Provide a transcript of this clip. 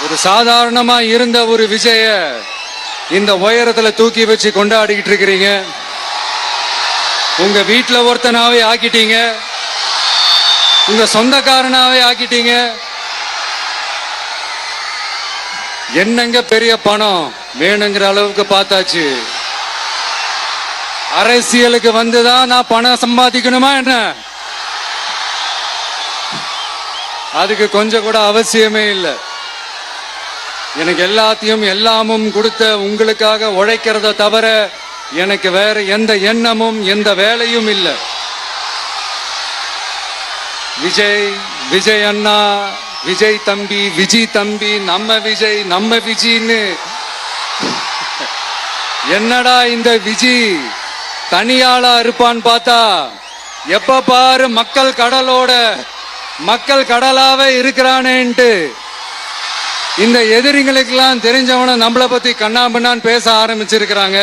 ஒரு சாதாரணமா இருந்த ஒரு விஜய இந்த உயரத்துல தூக்கி வச்சு கொண்டாடிக்கிட்டு இருக்கிறீங்க. உங்க வீட்டுல ஒருத்தனாவே ஆக்கிட்டீங்க, உங்க சொந்தக்காரனாவே ஆக்கிட்டீங்க. என்னங்க பெரிய பணம் வேணுங்கிற அளவுக்கு பார்த்தாச்சு. அரசியலுக்கு வந்துதான் நான் பணம் சம்பாதிக்கணுமா என்ன? அதுக்கு கொஞ்சம் கூட அவசியமே இல்லை. எனக்கு எல்லாத்தையும் எல்லாமும் கொடுத்த உங்களுக்காக உழைக்கிறத தவிர எனக்கு வேற எந்த எண்ணமும் எந்த வேலையும் இல்லை. விஜய் அண்ணா, விஜய் தம்பி, விஜய் தம்பி, நம்ம விஜய் நம்ம விஜின்னு. என்னடா இந்த விஜய் தனியாளா இருப்பான்னு பார்த்தா எப்ப பாரு மக்கள் கடலாவே இருக்கிறானேன்ட்டு இந்த எதிரிகளுக்கெல்லாம் தெரிஞ்சவன நம்மளை பத்தி கண்ணாபின்னான்னு பேச ஆரம்பிச்சிருக்கிறாங்க.